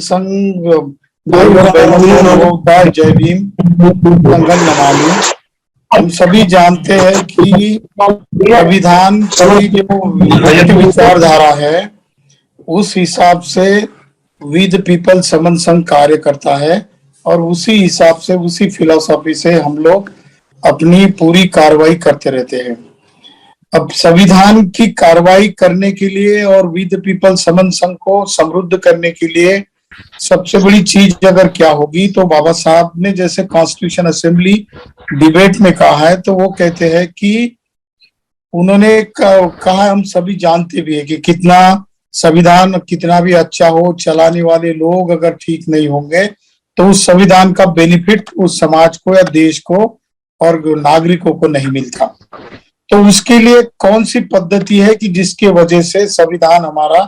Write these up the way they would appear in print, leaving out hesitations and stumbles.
संघ भाई और बहनों को जय भीम, मंगल नमामि। हम सभी जानते हैं कि संविधान की जो विचारधारा है उस हिसाब से वी द पीपल समन संघ कार्य करता है और उसी हिसाब से उसी फिलॉसफी से हम लोग अपनी पूरी कार्रवाई करते रहते हैं। अब संविधान की कार्रवाई करने के लिए और वी द पीपल समन संघ को समृद्ध करने के लिए सबसे बड़ी चीज अगर क्या होगी तो बाबा साहब ने जैसे कॉन्स्टिट्यूशन असेंबली डिबेट में कहा है, तो वो कहते हैं कि उन्होंने कहा, हम सभी जानते भी है कि कितना संविधान कितना भी अच्छा हो, चलाने वाले लोग अगर ठीक नहीं होंगे तो उस संविधान का बेनिफिट उस समाज को या देश को और नागरिकों को नहीं मिलता। तो उसके लिए कौन सी पद्धति है कि जिसके वजह से संविधान हमारा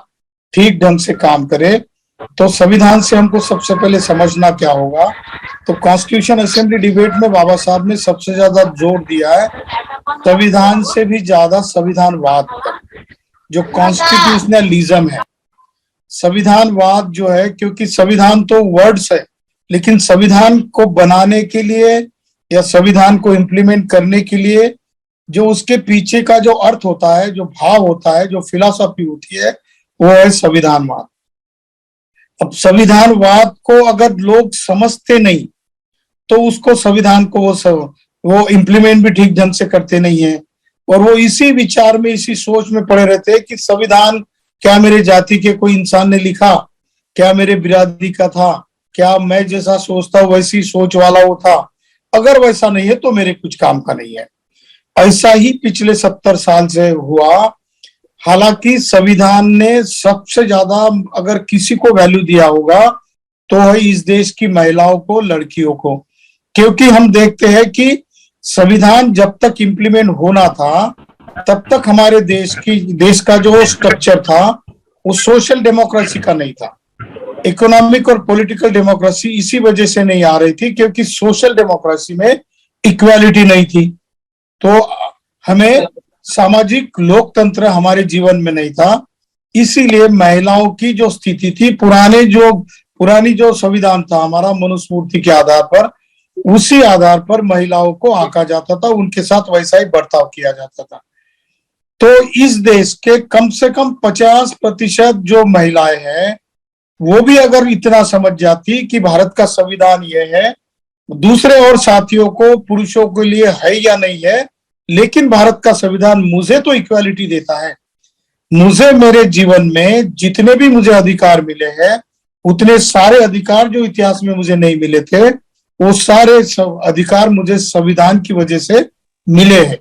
ठीक ढंग से काम करे। तो संविधान से हमको सबसे पहले समझना क्या होगा, तो कॉन्स्टिट्यूशन असेंबली डिबेट में बाबा साहब ने सबसे ज्यादा जोर दिया है संविधान से भी ज्यादा संविधानवाद पर, जो कॉन्स्टिट्यूशनलिज्म है। संविधानवाद जो है, क्योंकि संविधान तो वर्ड्स है, लेकिन संविधान को बनाने के लिए या संविधान को इम्प्लीमेंट करने के लिए जो उसके पीछे का जो अर्थ होता है, जो भाव होता है, जो फिलॉसफी होती है, वो है संविधानवाद। अब संविधानवाद को अगर लोग समझते नहीं तो उसको संविधान को वो इम्प्लीमेंट भी ठीक ढंग से करते नहीं है और वो इसी विचार में, इसी सोच में पड़े रहते हैं कि संविधान क्या मेरे जाति के कोई इंसान ने लिखा, क्या मेरे बिरादरी का था, क्या मैं जैसा सोचता हूं वैसी सोच वाला वो था, अगर वैसा नहीं है तो मेरे कुछ काम का नहीं है। ऐसा ही पिछले 70 साल से हुआ। हालांकि संविधान ने सबसे ज्यादा अगर किसी को वैल्यू दिया होगा तो है इस देश की महिलाओं को, लड़कियों को, क्योंकि हम देखते हैं कि संविधान जब तक इम्प्लीमेंट होना था तब तक हमारे देश का जो स्ट्रक्चर था वो सोशल डेमोक्रेसी का नहीं था। इकोनॉमिक और पॉलिटिकल डेमोक्रेसी इसी वजह से नहीं आ रही थी क्योंकि सोशल डेमोक्रेसी में इक्वालिटी नहीं थी। तो हमें सामाजिक लोकतंत्र हमारे जीवन में नहीं था, इसीलिए महिलाओं की जो स्थिति थी पुरानी जो संविधान था हमारा मनुस्मृति के आधार पर, उसी आधार पर महिलाओं को आंका जाता था, उनके साथ वैसा ही बर्ताव किया जाता था। तो इस देश के कम से कम 50% जो महिलाएं हैं वो भी अगर इतना समझ जाती कि भारत का संविधान ये है, दूसरे और साथियों को, पुरुषों के लिए है या नहीं है, लेकिन भारत का संविधान मुझे तो इक्वालिटी देता है, मुझे मेरे जीवन में जितने भी मुझे अधिकार मिले हैं उतने सारे अधिकार जो इतिहास में मुझे नहीं मिले थे, वो सारे अधिकार मुझे संविधान की वजह से मिले हैं।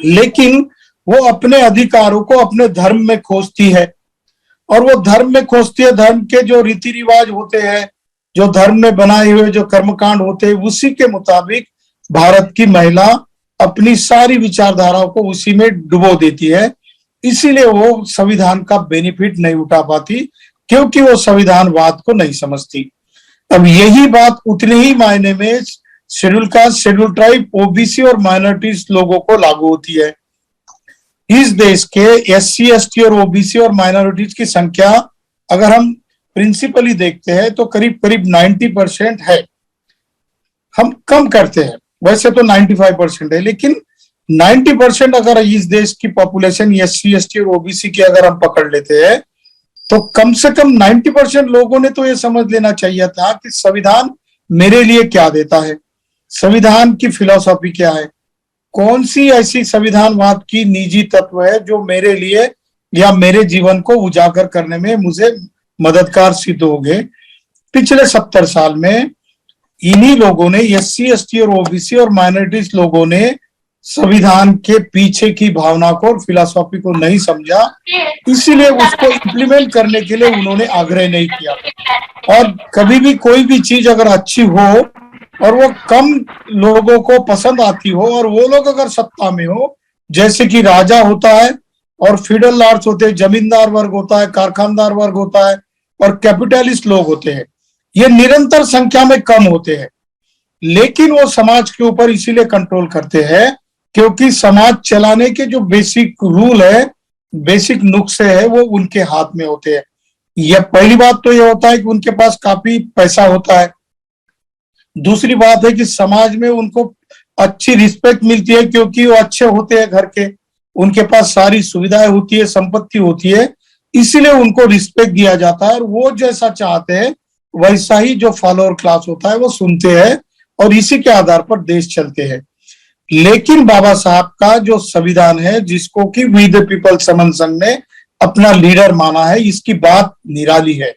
लेकिन वो अपने अधिकारों को अपने धर्म में खोजती है और वो धर्म में खोजती है, धर्म के जो रीति रिवाज होते हैं, जो धर्म में बनाए हुए जो कर्मकांड होते हैं, उसी के मुताबिक भारत की महिला अपनी सारी विचारधाराओं को उसी में डुबो देती है। इसीलिए वो संविधान का बेनिफिट नहीं उठा पाती क्योंकि वो संविधानवाद को नहीं समझती। अब यही बात उतने ही मायने में schedule caste, schedule tribe, OBC और माइनॉरिटीज लोगों को लागू होती है। इस देश के एससी, एसटी और ओबीसी और माइनॉरिटीज की संख्या अगर हम प्रिंसिपली देखते हैं तो करीब करीब 90% है। हम कम करते हैं, वैसे तो 95% है, लेकिन 90% अगर इस देश की पॉपुलेशन एससी, एसटी और ओबीसी की अगर हम पकड़ लेते हैं तो कम से कम 90% लोगों ने तो ये समझ लेना चाहिए था कि संविधान मेरे लिए क्या देता है, संविधान की फिलॉसफी क्या है, कौन सी ऐसी संविधानवाद की निजी तत्व है जो मेरे लिए या मेरे जीवन को उजागर करने में मुझे मददगार सिद्ध होंगे। पिछले 70 साल में इन्हीं लोगों ने, एससी, एसटी और ओबीसी और माइनॉरिटीज लोगों ने संविधान के पीछे की भावना को और फिलॉसफी को नहीं समझा, इसीलिए उसको इम्प्लीमेंट करने के लिए उन्होंने आग्रह नहीं किया। और कभी भी कोई भी चीज अगर अच्छी हो और वो कम लोगों को पसंद आती हो और वो लोग अगर सत्ता में हो, जैसे कि राजा होता है और फीडरल लॉर्ड्स होते हैं, जमींदार वर्ग होता है, कारखानदार वर्ग होता है और कैपिटलिस्ट लोग होते हैं, ये निरंतर संख्या में कम होते हैं, लेकिन वो समाज के ऊपर इसीलिए कंट्रोल करते हैं क्योंकि समाज चलाने के जो बेसिक रूल है, बेसिक नुस्खे है, वो उनके हाथ में होते हैं। यह पहली बात तो यह होता है कि उनके पास काफी पैसा होता है। दूसरी बात है कि समाज में उनको अच्छी रिस्पेक्ट मिलती है क्योंकि वो अच्छे होते हैं घर के, उनके पास सारी सुविधाएं होती है, संपत्ति होती है, इसीलिए उनको रिस्पेक्ट दिया जाता है और वो जैसा चाहते हैं वैसा ही जो फॉलोअर क्लास होता है वो सुनते हैं और इसी के आधार पर देश चलते हैं। लेकिन बाबा साहब का जो संविधान है, जिसको कि वी द पीपल समन संघ ने अपना लीडर माना है, इसकी बात निराली है।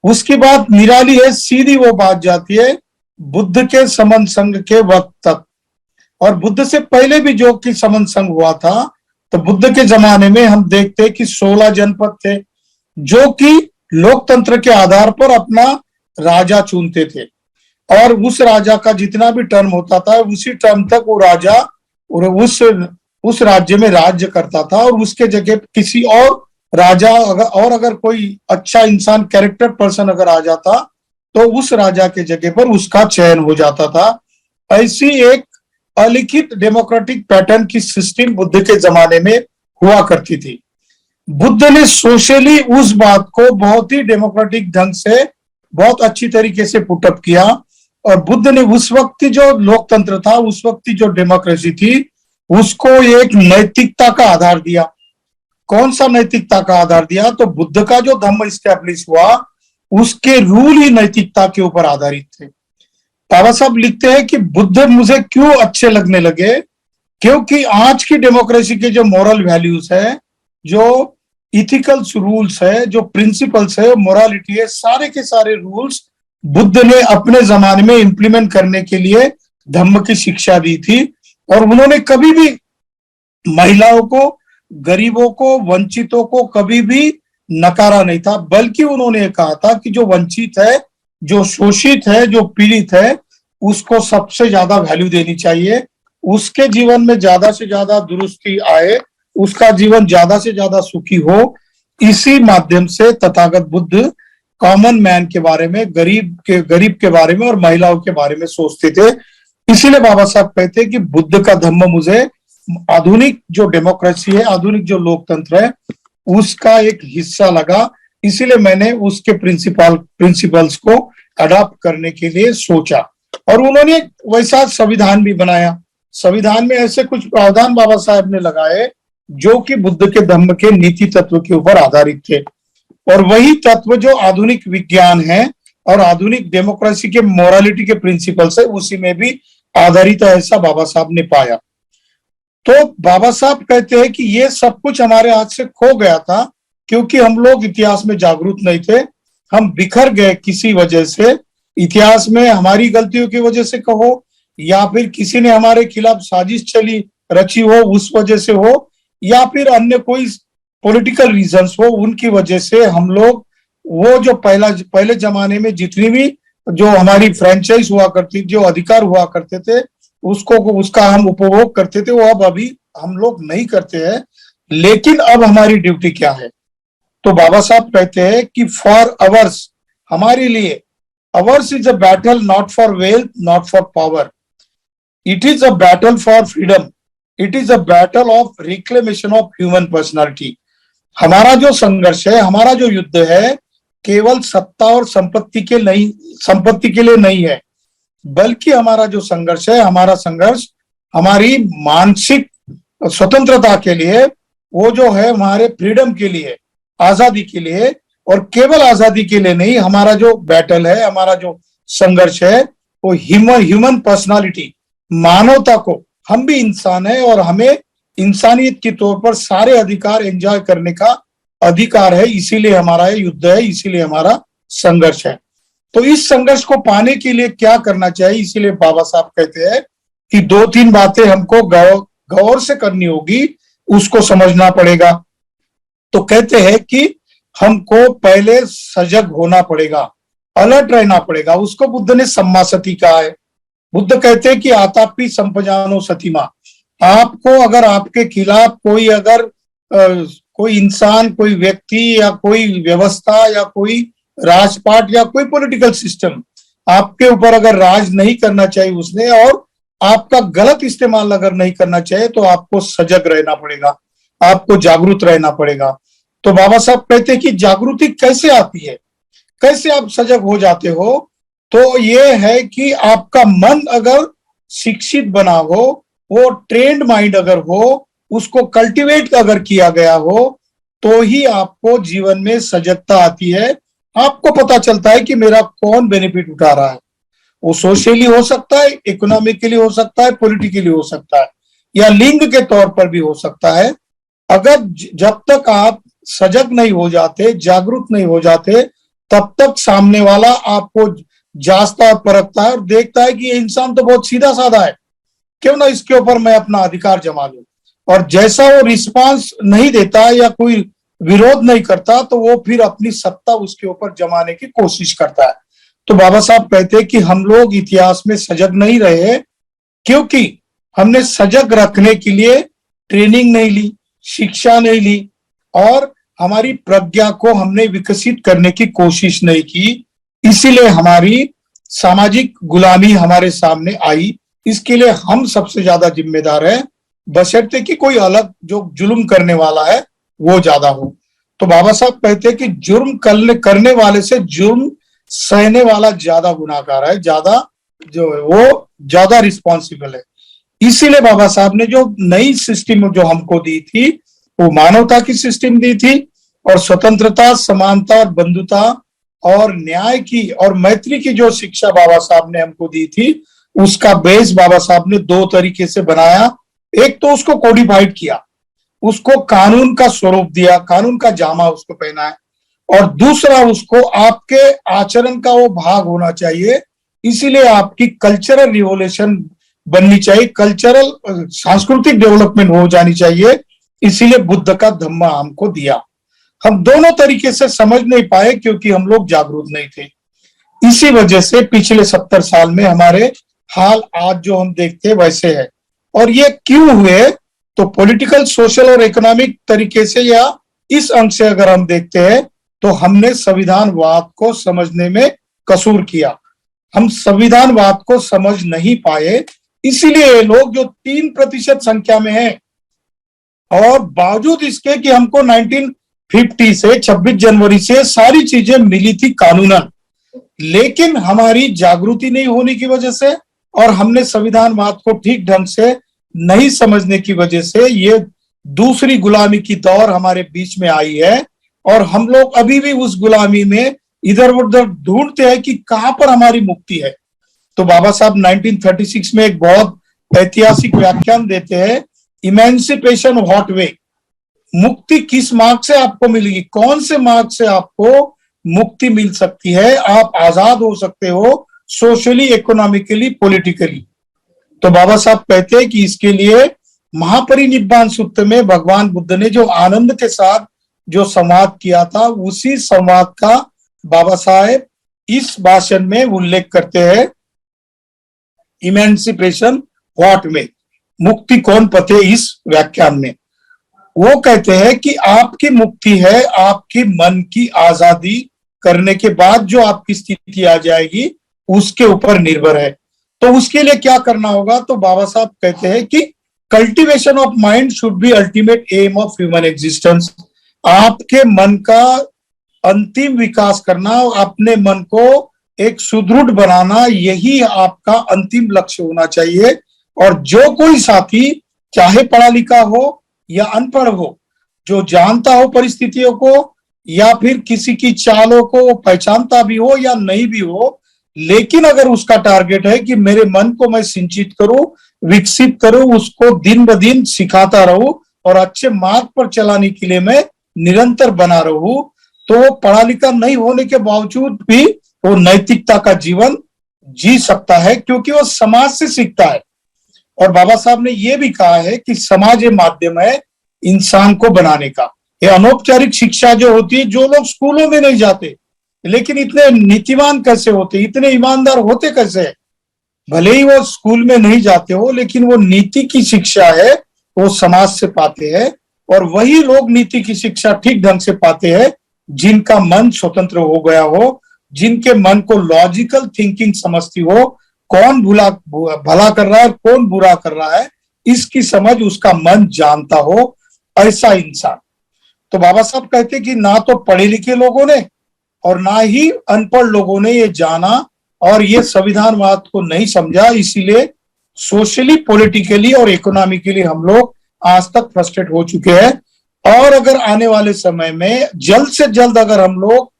उसकी बात निराली है, सीधी वो बात जाती है बुद्ध के समन संघ के वक्त तक। और बुद्ध से पहले भी जो कि समन संघ हुआ था, तो बुद्ध के जमाने में हम देखते हैं कि 16 जनपद थे जो कि लोकतंत्र के आधार पर अपना राजा चुनते थे और उस राजा का जितना भी टर्म होता था उसी टर्म तक वो राजा और उस राज्य में राज्य करता था और उसके जगह किसी और राजा अगर कोई अच्छा इंसान, कैरेक्टर पर्सन अगर आ जाता तो उस राजा के जगह पर उसका चयन हो जाता था। ऐसी एक अलिखित डेमोक्रेटिक पैटर्न की सिस्टम बुद्ध के जमाने में हुआ करती थी। बुद्ध ने सोशली उस बात को बहुत ही डेमोक्रेटिक ढंग से बहुत अच्छी तरीके से पुटअप किया और बुद्ध ने उस वक्त की जो लोकतंत्र था, उस वक्त की जो डेमोक्रेसी थी, उसको एक नैतिकता का आधार दिया। कौन सा नैतिकता का आधार दिया? तो बुद्ध का जो धम्म स्टैब्लिश हुआ उसके रूल ही नैतिकता के ऊपर आधारित थे। बाबा साहब लिखते हैं कि बुद्ध मुझे क्यों अच्छे लगने लगे, क्योंकि आज की डेमोक्रेसी के जो मॉरल वैल्यूज है, जो इथिकल्स रूल्स है, जो प्रिंसिपल्स है, मोरालिटी है, सारे के सारे रूल्स बुद्ध ने अपने जमाने में इंप्लीमेंट करने के लिए धम्म की शिक्षा दी थी। और उन्होंने कभी भी महिलाओं को, गरीबों को, वंचितों को कभी भी नकारा नहीं था, बल्कि उन्होंने कहा था कि जो वंचित है, जो शोषित है, जो पीड़ित है, उसको सबसे ज्यादा वैल्यू देनी चाहिए, उसके जीवन में ज्यादा से ज्यादा दुरुस्ती आए, उसका जीवन ज्यादा से ज्यादा सुखी हो। इसी माध्यम से तथागत बुद्ध कॉमन मैन के बारे में, गरीब के बारे में और महिलाओं के बारे में सोचते थे। इसीलिए बाबा साहब कहते हैं कि बुद्ध का धम्म मुझे आधुनिक जो डेमोक्रेसी है, आधुनिक जो लोकतंत्र है, उसका एक हिस्सा लगा। इसीलिए मैंने उसके प्रिंसिपल्स को अडॉप्ट करने के लिए सोचा और उन्होंने वैसा संविधान भी बनाया। संविधान में ऐसे कुछ प्रावधान बाबा साहब ने लगाए जो कि बुद्ध के धम्म के नीति तत्व के ऊपर आधारित थे और वही तत्व जो आधुनिक विज्ञान है और आधुनिक डेमोक्रेसी के मोरालिटी के प्रिंसिपल्स है, उसी में भी आधारित है, ऐसा बाबा साहब ने पाया। तो बाबा साहब कहते हैं कि ये सब कुछ हमारे हाथ से खो गया था क्योंकि हम लोग इतिहास में जागरूक नहीं थे, हम बिखर गए किसी वजह से, इतिहास में हमारी गलतियों की वजह से कहो या फिर किसी ने हमारे खिलाफ साजिश रची हो उस वजह से हो, या फिर अन्य कोई पॉलिटिकल रीजंस हो, उनकी वजह से हम लोग वो जो पहले जमाने में जितनी भी जो हमारी फ्रेंचाइज हुआ करती, जो अधिकार हुआ करते थे, उसका हम उपभोग करते थे, वो अब अभी हम लोग नहीं करते हैं। लेकिन अब हमारी ड्यूटी क्या है? तो बाबा साहब कहते हैं कि फॉर अवर्स, हमारे लिए, ours is a battle not for wealth, not for power, it is a battle for freedom, it is a battle of reclamation of human personality. हमारा जो संघर्ष है, हमारा जो युद्ध है, केवल सत्ता और संपत्ति के लिए नहीं है, बल्कि हमारा जो संघर्ष है, हमारा संघर्ष हमारी मानसिक स्वतंत्रता के लिए, वो जो है हमारे फ्रीडम के लिए, आजादी के लिए, और केवल आजादी के लिए नहीं, हमारा जो बैटल है, हमारा जो संघर्ष है, वो ह्यूमन पर्सनालिटी, मानवता को, हम भी इंसान है और हमें इंसानियत के तौर पर सारे अधिकार एंजॉय करने का अधिकार है। इसीलिए हमारा युद्ध है, इसीलिए हमारा संघर्ष है। तो इस संघर्ष को पाने के लिए क्या करना चाहिए? इसीलिए बाबा साहब कहते हैं कि 2-3 बातें हमको गौर से करनी होगी, उसको समझना पड़ेगा। तो कहते हैं कि हमको पहले सजग होना पड़ेगा, अलर्ट रहना पड़ेगा। उसको बुद्ध ने सम्मा सती कहा है। बुद्ध कहते हैं कि आतापि संपजानो सतीमा, आपको अगर आपके खिलाफ कोई इंसान, कोई व्यक्ति या कोई व्यवस्था या कोई राजपाट या कोई पॉलिटिकल सिस्टम आपके ऊपर अगर राज नहीं करना चाहिए उसने, और आपका गलत इस्तेमाल अगर नहीं करना चाहिए, तो आपको सजग रहना पड़ेगा, आपको जागरूक रहना पड़ेगा। तो बाबा साहब कहते हैं कि जागृति कैसे आती है, कैसे आप सजग हो जाते हो, तो ये है कि आपका मन अगर शिक्षित बना हो, वो ट्रेंड माइंड अगर हो, उसको कल्टीवेट अगर किया गया हो, तो ही आपको जीवन में सजगता आती है। आपको पता चलता है कि मेरा कौन बेनिफिट उठा रहा है। वो सोशली हो सकता है, इकोनॉमिकली हो सकता है, पॉलिटिकली हो सकता है, या लिंग के तौर पर भी हो सकता है। अगर जब तक आप सजग नहीं हो जाते, जागरूक नहीं हो जाते, तब तक सामने वाला आपको जांचता और परखता है और देखता है कि ये इंसान तो बहुत सीधा साधा है, क्यों ना इसके ऊपर मैं अपना अधिकार जमा लूं। और जैसा वो रिस्पांस नहीं देता या कोई विरोध नहीं करता, तो वो फिर अपनी सत्ता उसके ऊपर जमाने की कोशिश करता है। तो बाबा साहब कहते हैं कि हम लोग इतिहास में सजग नहीं रहे, क्योंकि हमने सजग रखने के लिए ट्रेनिंग नहीं ली, शिक्षा नहीं ली, और हमारी प्रज्ञा को हमने विकसित करने की कोशिश नहीं की। इसीलिए हमारी सामाजिक गुलामी हमारे सामने आई। इसके लिए हम सबसे ज्यादा जिम्मेदार है, बशर्ते कि कोई अलग जो जुल्म करने वाला है वो ज्यादा हो। तो बाबा साहब कहते हैं कि जुर्म करने वाले से जुर्म सहने वाला ज्यादा गुनाहगार है, ज्यादा जो है वो ज्यादा रिस्पॉन्सिबल है। इसीलिए बाबा साहब ने जो नई सिस्टम जो हमको दी थी, वो मानवता की सिस्टम दी थी, और स्वतंत्रता, समानता और बंधुता और न्याय की और मैत्री की जो शिक्षा बाबा साहब ने हमको दी थी, उसका बेस बाबा साहब ने दो तरीके से बनाया। एक तो उसको कोडिफाइड किया, उसको कानून का स्वरूप दिया, कानून का जामा उसको पहनाया, और दूसरा उसको आपके आचरण का वो भाग होना चाहिए। इसीलिए आपकी कल्चरल रिवोल्यूशन बननी चाहिए, कल्चरल सांस्कृतिक डेवलपमेंट हो जानी चाहिए। इसीलिए बुद्ध का धम्मा हमको दिया। हम दोनों तरीके से समझ नहीं पाए क्योंकि हम लोग जागरूक नहीं थे। इसी वजह से पिछले 70 साल में हमारे हाल आज जो हम देखते हैं वैसे है। और ये क्यों हुए, तो पॉलिटिकल, सोशल और इकोनॉमिक तरीके से, या इस अंग से अगर हम देखते हैं, तो हमने संविधानवाद को समझने में कसूर किया। हम संविधानवाद को समझ नहीं पाए, इसीलिए लोग जो 3% संख्या में है, और बावजूद इसके कि हमको 1950 से 26 जनवरी से सारी चीजें मिली थी कानूनन, लेकिन हमारी जागृति नहीं होने की वजह से और हमने संविधानवाद को ठीक ढंग से नहीं समझने की वजह से ये दूसरी गुलामी की दौर हमारे बीच में आई है। और हम लोग अभी भी उस गुलामी में इधर उधर ढूंढते हैं कि कहां पर हमारी मुक्ति है। तो बाबा साहब 1936 में एक बहुत ऐतिहासिक व्याख्यान देते हैं, इमेंसिपेशन व्हाट वे, मुक्ति किस मार्ग से आपको मिलेगी, कौन से मार्ग से आपको मुक्ति मिल सकती है, आप आजाद हो सकते हो सोशली, इकोनॉमिकली, पॉलिटिकली। तो बाबा साहब कहते हैं कि इसके लिए महापरिनिब्बाण सूत्र में भगवान बुद्ध ने जो आनंद के साथ जो संवाद किया था, उसी संवाद का बाबा साहेब इस भाषण में उल्लेख करते हैं, इमेंसिपेशन व्हाट वे, मुक्ति कौन पते, इस व्याख्यान में वो कहते हैं कि आपकी मुक्ति है आपकी मन की आजादी करने के बाद जो आपकी स्थिति आ जाएगी उसके ऊपर निर्भर है। तो उसके लिए क्या करना होगा, तो बाबा साहब कहते हैं कि cultivation of mind should be ultimate aim of human existence. आपके मन का अंतिम विकास करना, अपने मन को एक सुदृढ़ बनाना, यही आपका अंतिम लक्ष्य होना चाहिए। और जो कोई साथी चाहे पढ़ा लिखा हो या अनपढ़ हो, जो जानता हो परिस्थितियों को या फिर किसी की चालों को पहचानता भी हो या नहीं भी हो, लेकिन अगर उसका टारगेट है कि मेरे मन को मैं सिंचित करूं, विकसित करूं, उसको दिन ब दिन सिखाता रहूं और अच्छे मार्ग पर चलाने के लिए मैं निरंतर बना रहूं, तो वो पढ़ा लिखा नहीं होने के बावजूद भी वो नैतिकता का जीवन जी सकता है, क्योंकि वो समाज से सीखता है। और बाबा साहब ने ये भी कहा है कि समाज ये माध्यम है इंसान को बनाने का। ये अनौपचारिक शिक्षा जो होती है, जो लोग स्कूलों में नहीं जाते लेकिन इतने नीतिवान कैसे होते, इतने ईमानदार होते कैसे, भले ही वो स्कूल में नहीं जाते हो, लेकिन वो नीति की शिक्षा है वो समाज से पाते हैं। और वही लोग नीति की शिक्षा ठीक ढंग से पाते हैं जिनका मन स्वतंत्र हो गया हो, जिनके मन को लॉजिकल थिंकिंग समझती हो, कौन भला कर रहा है, कौन बुरा कर रहा है, इसकी समझ उसका मन जानता हो, ऐसा इंसान। तो बाबा साहब कहते कि ना तो पढ़े लिखे लोगों ने और ना ही अनपढ़ लोगों ने ये जाना और ये संविधानवाद को नहीं समझा, इसीलिए सोशली, पॉलिटिकली और इकोनॉमिकली हम लोग आज तक फ्रस्ट्रेट हो चुके हैं। और अगर आने वाले समय में जल्द से जल्द अगर हम लोग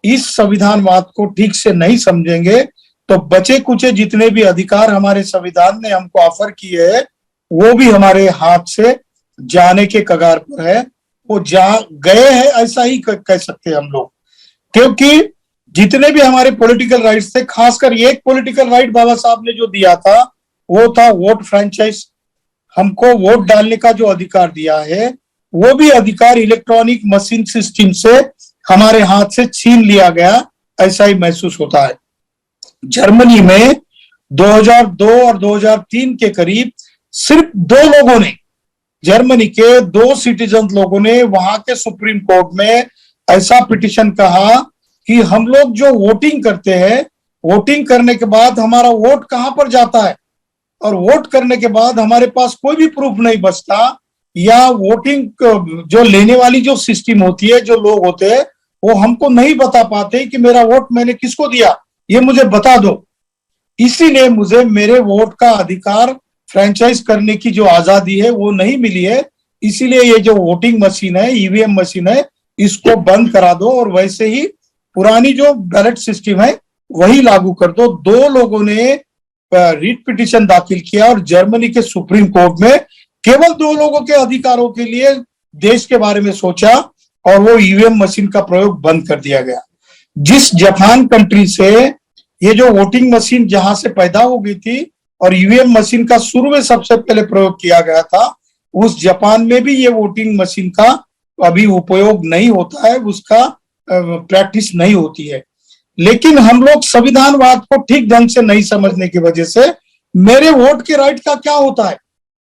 इस संविधानवाद को ठीक से नहीं समझेंगे तो बचे कुचे जितने भी अधिकार हमारे संविधान ने हमको ऑफर किए हैं वो भी हमारे हाथ से जाने के कगार पर है, वो जा गए हैं ऐसा ही कह सकते हैं हम लोग। क्योंकि जितने भी हमारे पॉलिटिकल राइट्स थे, खासकर एक पॉलिटिकल राइट बाबा साहब ने जो दिया था वो था वोट फ्रेंचाइज। हमको वोट डालने का जो अधिकार दिया है वो भी अधिकार इलेक्ट्रॉनिक मशीन सिस्टम से हमारे हाथ से छीन लिया गया, ऐसा ही महसूस होता है। जर्मनी में 2002 और 2003 के करीब सिर्फ 2 लोगों ने, जर्मनी के 2 सिटीजन लोगों ने वहां के सुप्रीम कोर्ट में ऐसा पिटीशन कहा कि हम लोग जो वोटिंग करते हैं, वोटिंग करने के बाद हमारा वोट कहां पर जाता है और वोट करने के बाद हमारे पास कोई भी प्रूफ नहीं बचता, या वोटिंग जो लेने वाली जो सिस्टम होती है, जो लोग होते हैं वो हमको नहीं बता पाते कि मेरा वोट मैंने किसको दिया, ये मुझे बता दो। इसीलिए मुझे मेरे वोट का अधिकार फ्रेंचाइज करने की जो आजादी है वो नहीं मिली है। इसीलिए ये जो वोटिंग मशीन है, ईवीएम मशीन है, इसको बंद करा दो और वैसे ही पुरानी जो बैलेट सिस्टम है वही लागू कर दो। 2 लोगों ने रिट पिटीशन दाखिल किया और जर्मनी के सुप्रीम कोर्ट में केवल 2 लोगों के अधिकारों के लिए देश के बारे में सोचा और वो ईवीएम मशीन का प्रयोग बंद कर दिया गया। जिस जापान कंट्री से ये जो वोटिंग मशीन जहां से पैदा हो गई थी और ईवीएम मशीन का शुरू में सबसे पहले प्रयोग किया गया था, उस जापान में भी ये वोटिंग मशीन का अभी उपयोग नहीं होता है, उसका प्रैक्टिस नहीं होती है। लेकिन हम लोग संविधानवाद को ठीक ढंग से नहीं समझने की वजह से मेरे वोट के राइट का क्या होता है,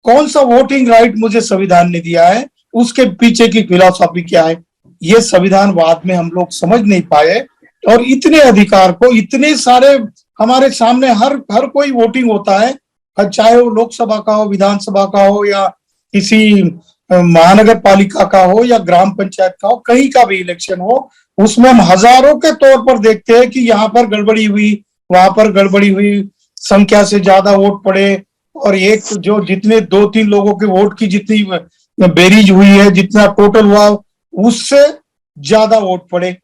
कौन सा वोटिंग राइट मुझे संविधान ने दिया है, उसके पीछे की फिलॉसफी क्या है, ये संविधानवाद में हम लोग समझ नहीं पाए। और इतने अधिकार को, इतने सारे हमारे सामने हर कोई वोटिंग होता है, चाहे वो लोकसभा का हो, विधानसभा का हो, या किसी महानगर पालिका का हो, या ग्राम पंचायत का हो, कहीं का भी इलेक्शन हो, उसमें हम हजारों के तौर पर देखते हैं कि यहाँ पर गड़बड़ी हुई, वहां पर गड़बड़ी हुई, संख्या से ज्यादा वोट पड़े, और एक जो जितने 2-3 लोगों के वोट की जितनी बेरीज हुई है, जितना टोटल हुआ उससे ज्यादा वोट पड़े।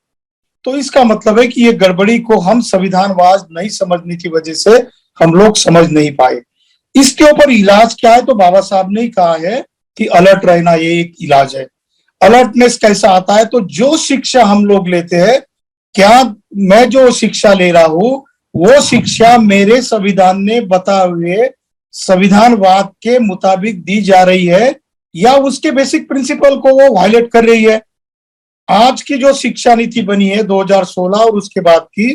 तो इसका मतलब है कि ये गड़बड़ी को हम संविधानवाद नहीं समझने की वजह से हम लोग समझ नहीं पाए। इसके ऊपर इलाज क्या है, तो बाबा साहब ने ही कहा है कि अलर्ट रहना ये एक इलाज है। अलर्टनेस कैसा आता है, तो जो शिक्षा हम लोग लेते हैं, क्या मैं जो शिक्षा ले रहा हूं वो शिक्षा मेरे संविधान ने बताए हुए संविधानवाद के मुताबिक दी जा रही है या उसके बेसिक प्रिंसिपल को वो वायलेट कर रही है। आज की जो शिक्षा नीति बनी है 2016 और उसके बाद की,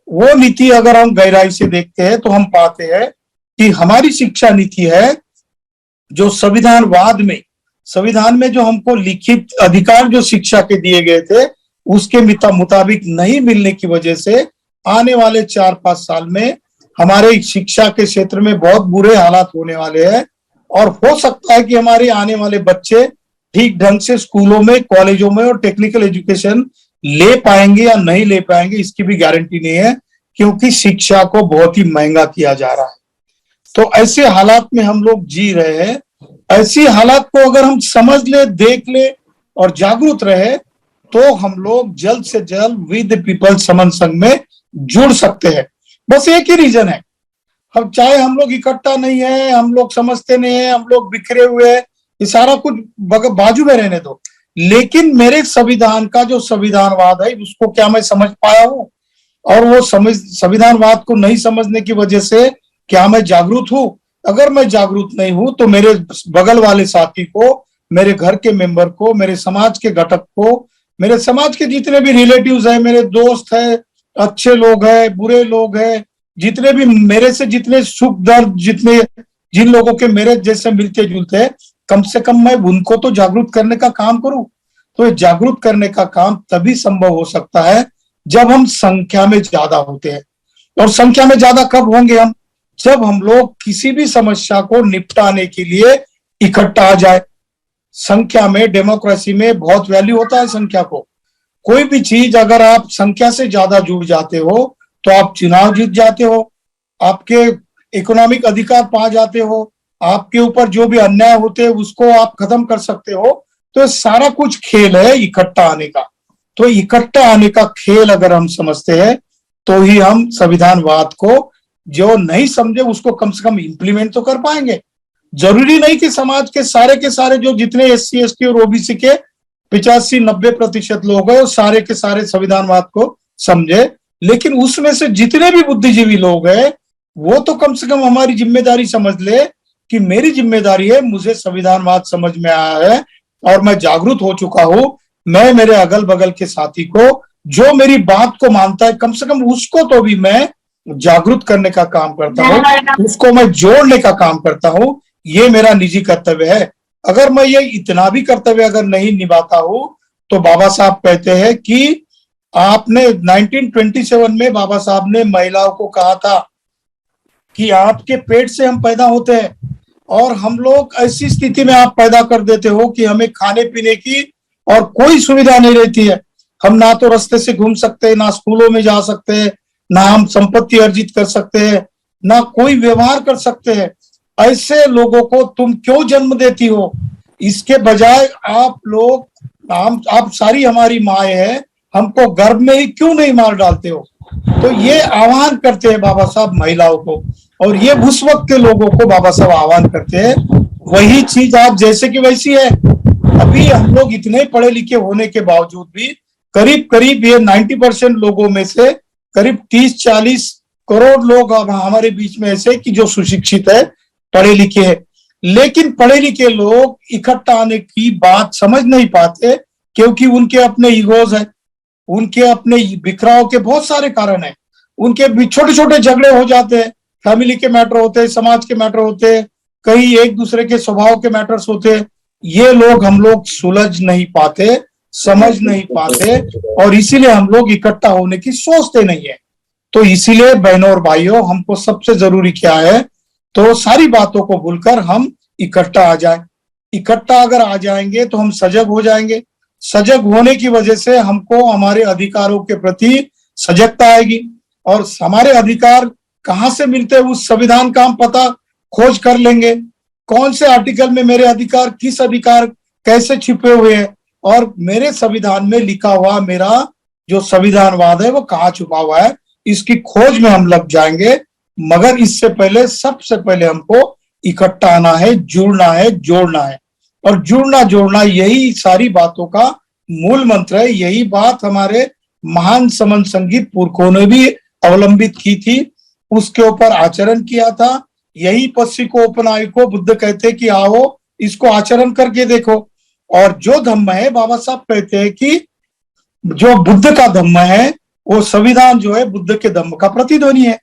वो नीति अगर हम गहराई से देखते हैं तो हम पाते हैं कि हमारी शिक्षा नीति है जो संविधान में जो हमको लिखित अधिकार जो शिक्षा के दिए गए थे उसके मुताबिक नहीं मिलने की वजह से आने वाले 4-5 साल में हमारे शिक्षा के क्षेत्र में बहुत बुरे हालात होने वाले हैं। और हो सकता है कि हमारे आने वाले बच्चे ठीक ढंग से स्कूलों में, कॉलेजों में और टेक्निकल एजुकेशन ले पाएंगे या नहीं ले पाएंगे, इसकी भी गारंटी नहीं है, क्योंकि शिक्षा को बहुत ही महंगा किया जा रहा है। तो ऐसे हालात में हम लोग जी रहे हैं। ऐसी हालात को अगर हम समझ ले, देख ले और जागरूक रहे तो हम लोग जल्द से जल्द विद पीपल समन संघ में जुड़ सकते हैं। बस एक ही रीजन है, हम चाहे हम लोग इकट्ठा नहीं है, हम लोग समझते नहीं है, हम लोग बिखरे हुए हैं, ये सारा कुछ बाजू में रहने दो, लेकिन मेरे संविधान का जो संविधानवाद है उसको क्या मैं समझ पाया हूं, और वो संविधानवाद को नहीं समझने की वजह से क्या मैं जागरूक हूं? अगर मैं जागरूक नहीं हूं तो मेरे बगल वाले साथी को, मेरे घर के मेंबर को, मेरे समाज के घटक को, मेरे समाज के जितने भी रिलेटिव्स हैं, मेरे दोस्त हैं, अच्छे लोग हैं, बुरे लोग हैं, जितने भी मेरे से जितने सुख दर्द, जिन लोगों के मेरे जैसे मिलते जुलते हैं, कम से कम मैं उनको तो जागरूक करने का काम करूं। तो ये जागरूक करने का काम तभी संभव हो सकता है जब हम संख्या में ज्यादा होते हैं। और संख्या में ज्यादा कब होंगे हम? जब हम लोग किसी भी समस्या को निपटाने के लिए इकट्ठा आ जाए। संख्या में, डेमोक्रेसी में बहुत वैल्यू होता है संख्या को। कोई भी चीज अगर आप संख्या से ज्यादा जुड़ जाते हो तो आप चुनाव जीत जाते हो, आपके इकोनॉमिक अधिकार पा जाते हो, आपके ऊपर जो भी अन्याय होते हैं उसको आप खत्म कर सकते हो। तो सारा कुछ खेल है इकट्ठा आने का। तो इकट्ठा आने का खेल अगर हम समझते हैं तो ही हम संविधानवाद को, जो नहीं समझे उसको कम से कम इम्प्लीमेंट तो कर पाएंगे। जरूरी नहीं कि समाज के सारे जो जितने SC ST और OBC के 85-90% लोग हैं वो सारे के सारे संविधानवाद को समझे, लेकिन उसमें से जितने भी बुद्धिजीवी लोग हैं वो तो कम से कम हमारी जिम्मेदारी समझ ले कि मेरी जिम्मेदारी है, मुझे संविधानवाद समझ में आया है और मैं जागरूक हो चुका हूं। मैं मेरे अगल बगल के साथी को जो मेरी बात को मानता है कम से कम उसको तो भी मैं जागरूक करने का काम करता हूं, उसको मैं जोड़ने का काम करता हूं। ये मेरा निजी कर्तव्य है। अगर मैं ये इतना भी कर्तव्य अगर नहीं निभाता हूं तो बाबा साहब कहते हैं कि आपने 1927 में बाबा साहब ने महिलाओं को कहा था कि आपके पेट से हम पैदा होते हैं और हम लोग ऐसी स्थिति में आप पैदा कर देते हो कि हमें खाने पीने की और कोई सुविधा नहीं रहती है। हम ना तो रास्ते से घूम सकते हैं, ना स्कूलों में जा सकते हैं, ना हम संपत्ति अर्जित कर सकते हैं, ना कोई व्यवहार कर सकते हैं। ऐसे लोगों को तुम क्यों जन्म देती हो? इसके बजाय आप लोग, आप सारी हमारी माए हैं, हमको गर्भ में ही क्यों नहीं मार डालते हो? तो ये आह्वान करते हैं बाबा साहब महिलाओं को, और ये उस वक्त के लोगों को बाबा साहब आह्वान करते हैं। वही चीज आप जैसे कि वैसी है। अभी हम लोग इतने पढ़े लिखे होने के बावजूद भी करीब करीब ये 90% लोगों में से करीब 30-40 करोड़ लोग अब हमारे बीच में ऐसे कि जो सुशिक्षित है, पढ़े लिखे हैं, लेकिन पढ़े लिखे लोग इकट्ठा आने की बात समझ नहीं पाते क्योंकि उनके अपने ईगोज है, उनके अपने बिखराव के बहुत सारे कारण हैं। उनके छोटे छोटे झगड़े हो जाते हैं, फैमिली के मैटर होते हैं, समाज के मैटर होते हैं, कहीं एक दूसरे के स्वभाव के मैटर्स होते हैं। ये लोग हम लोग सुलझ नहीं पाते, समझ नहीं पाते, और इसीलिए हम लोग इकट्ठा होने की सोचते नहीं है। तो इसीलिए बहनों और भाइयों, हमको सबसे जरूरी क्या है, तो सारी बातों को भूलकर हम इकट्ठा आ जाए। इकट्ठा अगर आ जाएंगे तो हम सजग हो जाएंगे। सजग होने की वजह से हमको हमारे अधिकारों के प्रति सजगता आएगी, और हमारे अधिकार कहाँ से मिलते हैं उस संविधान का हम पता खोज कर लेंगे। कौन से आर्टिकल में मेरे अधिकार, किस अधिकार कैसे छिपे हुए हैं, और मेरे संविधान में लिखा हुआ मेरा जो संविधानवाद है वो कहाँ छुपा हुआ है, इसकी खोज में हम लग जाएंगे। मगर इससे पहले, सबसे पहले हमको इकट्ठा आना है, जुड़ना है, जोड़ना है। और जुड़ना जोड़ना यही सारी बातों का मूल मंत्र है। यही बात हमारे महान समन संगीत पुरखों ने भी अवलंबित की थी, उसके ऊपर आचरण किया था। यही पश्चिम को उपनाय को बुद्ध कहते कि आओ इसको आचरण करके देखो। और जो धम्म है, बाबा साहब कहते हैं कि जो बुद्ध का धम्म है वो संविधान जो है बुद्ध के धम्म का प्रतिध्वनि है।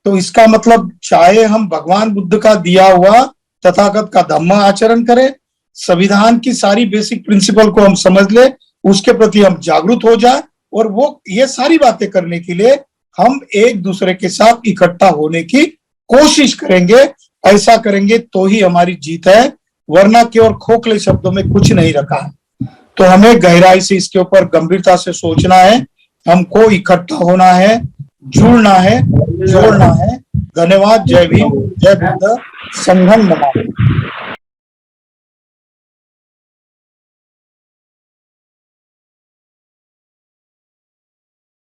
तो इसका मतलब चाहे हम भगवान बुद्ध का दिया हुआ तथागत का धम्म आचरण करें, संविधान की सारी बेसिक प्रिंसिपल को हम समझ ले, उसके प्रति हम जागरूक हो जाए, और वो ये सारी बातें करने के लिए हम एक दूसरे के साथ इकट्ठा होने की कोशिश करेंगे। ऐसा करेंगे तो ही हमारी जीत है, वरना केवल खोखले शब्दों में कुछ नहीं रखा है। तो हमें गहराई से इसके ऊपर गंभीरता से सोचना है, हमको इकट्ठा होना है, जुड़ना है, जोड़ना है। धन्यवाद। जय भीम, जय बुद्ध, संघम नमामि।